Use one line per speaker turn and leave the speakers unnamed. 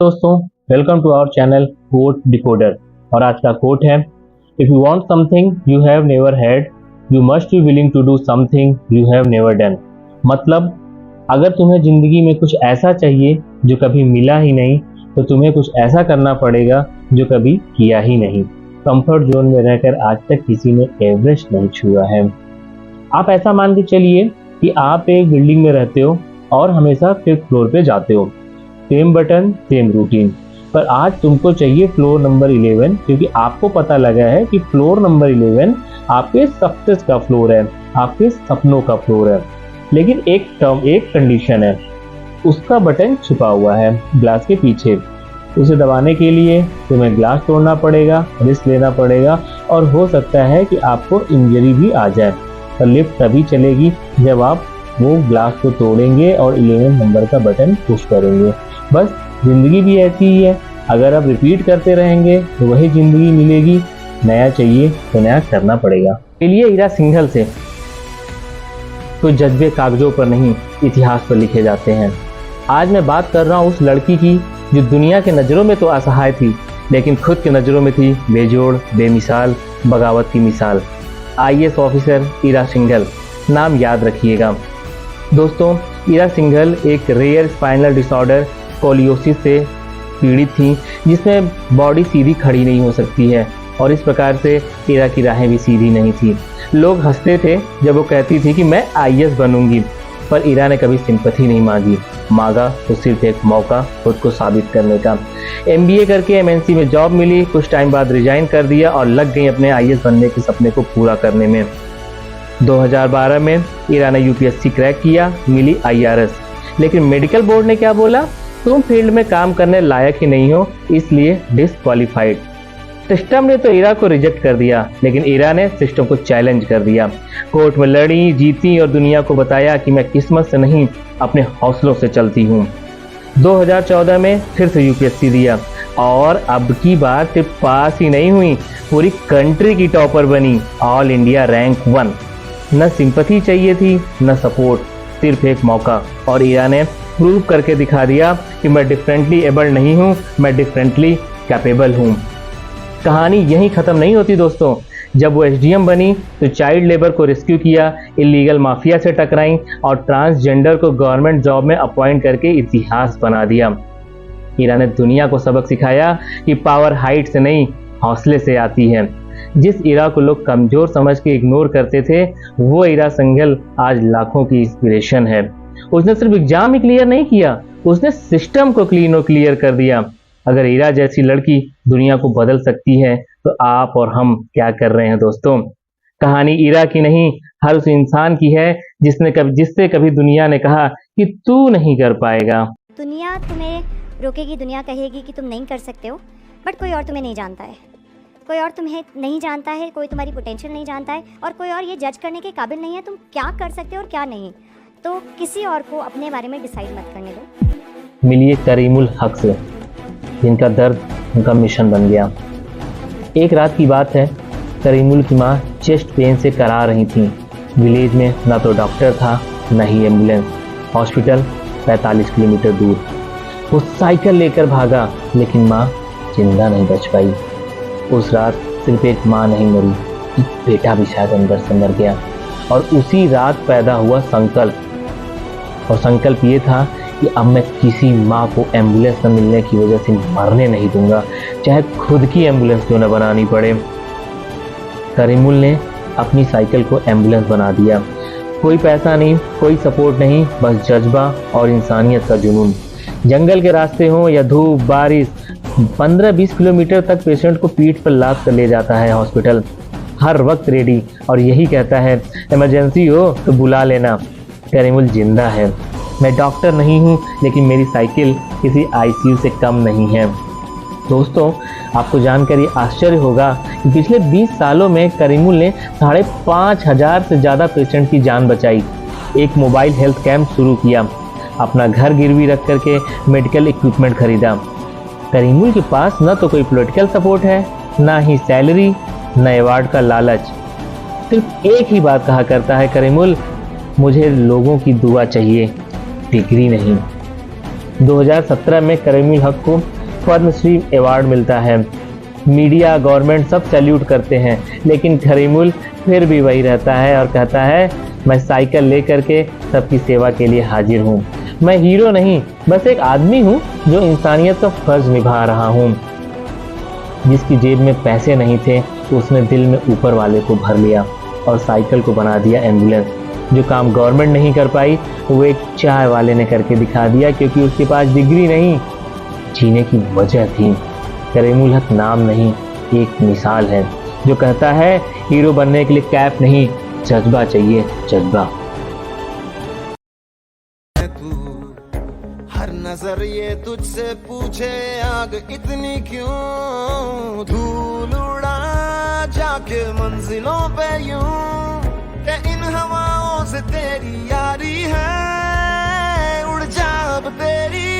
दोस्तों, welcome to our channel quote decoder. और आज का कोट है, if you want something you have never had, you must be willing to do something you have never done. मतलब अगर तुम्हें जिंदगी में कुछ ऐसा चाहिए जो कभी मिला ही नहीं, तो तुम्हें कुछ ऐसा करना पड़ेगा जो कभी किया ही नहीं। कंफर्ट जोन में रहकर आज तक किसी ने एवरेस्ट नहीं छुआ है। आप ऐसा मान के चलिए कि आप एक बिल्डिंग में रहते हो और हमेशा 5th फ्लोर पे जाते हो। सेम बटन सेम रूटीन, पर आज तुमको चाहिए फ्लोर नंबर 11, क्योंकि आपको पता लगा है कि फ्लोर नंबर 11 आपके सक्सेस का फ्लोर है, आपके सपनों का फ्लोर है। लेकिन एक कंडीशन है, उसका बटन छुपा हुआ है ग्लास के पीछे। उसे दबाने के लिए तुम्हें ग्लास तोड़ना पड़ेगा, रिस्क लेना पड़ेगा, और हो सकता है कि आपको इंजरी भी आ जाए। पर लिफ्ट तभी चलेगी जब आप वो ग्लास को तोड़ेंगे और 11 नंबर का बटन पुश करेंगे। बस जिंदगी भी ऐसी ही है, अगर आप रिपीट करते रहेंगे तो वही जिंदगी मिलेगी। नया चाहिए तो नया करना पड़ेगा। चलिए ईरा सिंघल से, तो जज्बे कागजों पर नहीं इतिहास पर लिखे जाते हैं। आज मैं बात कर रहा हूँ उस लड़की की जो दुनिया के नज़रों में तो असहाय थी, लेकिन खुद के नज़रों में थी बेजोड़, बेमिसाल, बगावत की मिसाल। IAS ऑफिसर ईरा सिंघल, नाम याद रखिएगा। दोस्तों, ईरा सिंघल एक रेयर स्पाइनल डिसऑर्डर स्कोलियोसिस से पीड़ित थी, जिसमें बॉडी सीधी खड़ी नहीं हो सकती है, और इस प्रकार से ईरा की राहें भी सीधी नहीं थी। लोग हंसते थे जब वो कहती थी कि मैं IAS बनूंगी, पर ईरा ने कभी सिंपैथी नहीं मांगा तो सिर्फ एक मौका खुद को साबित करने का। MBA करके MNC में जॉब मिली, कुछ टाइम बाद रिजाइन कर दिया और लग गई अपने IAS बनने के सपने को पूरा करने में। 2012 में ईरा ने UPSC क्रैक किया, मिली IRS। लेकिन मेडिकल बोर्ड ने क्या बोला, तुम फील्ड में काम करने लायक ही नहीं हो, इसलिए डिसक्वालीफाइड। सिस्टम ने तो ईरा को रिजेक्ट कर दिया, लेकिन ईरा ने सिस्टम को चैलेंज कर दिया। कोर्ट में लड़ी, जीती और दुनिया को बताया कि मैं किस्मत से नहीं अपने हौसलों से चलती हूँ। 2014 में फिर से UPSC दिया, और अब की बार सिर्फ पास ही नहीं हुई, पूरी कंट्री की टॉपर बनी, ऑल इंडिया रैंक 1। न सिंपैथी चाहिए थी न सपोर्ट, सिर्फ एक मौका, और ईरा ने प्रूव करके दिखा दिया कि मैं डिफरेंटली एबल नहीं हूँ, मैं डिफरेंटली कैपेबल हूँ। कहानी यहीं ख़त्म नहीं होती दोस्तों। जब वो SDM बनी तो चाइल्ड लेबर को रेस्क्यू किया, इलीगल माफिया से टकराई और ट्रांसजेंडर को गवर्नमेंट जॉब में अपॉइंट करके इतिहास बना दिया। ईरा ने दुनिया को सबक सिखाया कि पावर हाइट से नहीं, हौसले से आती है। जिस ईरा को लोग कमजोर समझ के इग्नोर करते थे, वो ईरा सिंघल आज लाखों की इंस्पिरेशन है। उसने सिर्फ एग्जाम ही क्लियर नहीं किया, उसने सिस्टम को क्लियर कर दिया। अगर ईरा जैसी लड़की दुनिया को बदल सकती है, तो आप और हम क्या कर रहे हैं दोस्तों। कहानी ईरा की नहीं, हर उस इंसान की है जिससे कभी दुनिया ने कहा कि तू नहीं कर पाएगा।
दुनिया तुम्हें रोकेगी, दुनिया कहेगी कि तुम नहीं कर सकते हो, बट कोई और तुम्हें नहीं जानता है, कोई और तुम्हें नहीं जानता है, कोई तुम्हारी पोटेंशियल नहीं जानता है, और कोई और ये जज करने के काबिल नहीं है तुम क्या कर सकते हो और क्या नहीं। तो किसी और को अपने बारे में डिसाइड मत करने दो।
मिलिए करीमुल हक से, जिनका दर्द उनका मिशन बन गया। एक रात की बात है, करीमुल की माँ चेस्ट पेन से करा रही थी। विलेज में ना तो डॉक्टर था, न ही एम्बुलेंस। हॉस्पिटल 45 किलोमीटर दूर। वो साइकिल लेकर भागा, लेकिन माँ जिंदा नहीं बच पाई। उस रात सिर्फ एक माँ नहीं मरी, एक बेटा भी शायद अंदर से मर गया। और उसी रात पैदा हुआ संकल्प, और संकल्प ये था कि अब मैं किसी माँ को एम्बुलेंस न मिलने की वजह से मरने नहीं दूंगा, चाहे खुद की एम्बुलेंस क्यों न बनानी पड़े। करीमुल ने अपनी साइकिल को एम्बुलेंस बना दिया। कोई पैसा नहीं, कोई सपोर्ट नहीं, बस जज्बा और इंसानियत का जुनून। जंगल के रास्ते हों या धूप बारिश, 15-20 किलोमीटर तक पेशेंट को पीठ पर लाद कर ले जाता है हॉस्पिटल, हर वक्त रेडी, और यही कहता है इमरजेंसी हो तो बुला लेना। करीमुल जिंदा है। मैं डॉक्टर नहीं हूँ, लेकिन मेरी साइकिल किसी ICU से कम नहीं है। दोस्तों, आपको जानकर ये आश्चर्य होगा कि पिछले 20 सालों में करीमुल ने 5,500 से ज़्यादा पेशेंट की जान बचाई। एक मोबाइल हेल्थ कैंप शुरू किया, अपना घर गिरवी रख करके मेडिकल इक्विपमेंट खरीदा। करीमुल के पास न तो कोई पॉलिटिकल सपोर्ट है, ना ही सैलरी, न अवार्ड का लालच। सिर्फ एक ही बात कहा करता है करीमुल, मुझे लोगों की दुआ चाहिए, डिग्री नहीं। 2017 में करीमुल हक को पद्मश्री अवार्ड मिलता है। मीडिया, गवर्नमेंट सब सैल्यूट करते हैं, लेकिन करीमुल फिर भी वही रहता है और कहता है मैं साइकिल लेकर के सबकी सेवा के लिए हाजिर हूँ। मैं हीरो नहीं, बस एक आदमी हूँ जो इंसानियत का फर्ज निभा रहा हूँ। जिसकी जेब में पैसे नहीं थे तो उसने दिल में ऊपर वाले को भर लिया और साइकिल को बना दिया एम्बुलेंस। जो काम गवर्नमेंट नहीं कर पाई वो एक चाय वाले ने करके दिखा दिया, क्योंकि उसके पास डिग्री नहीं, जीने की वजह थी। करीमुल हक नाम नहीं, एक मिसाल है जो कहता है हीरो बनने के लिए कैप नहीं, जज्बा चाहिए, जज्बा।
हर नजर ये तुझसे पूछे आग इतनी क्यों, धूल उड़ा जाके मंजिलों पे यूं, के इन हवाओं से तेरी यारी है, उड़ जा अब तेरी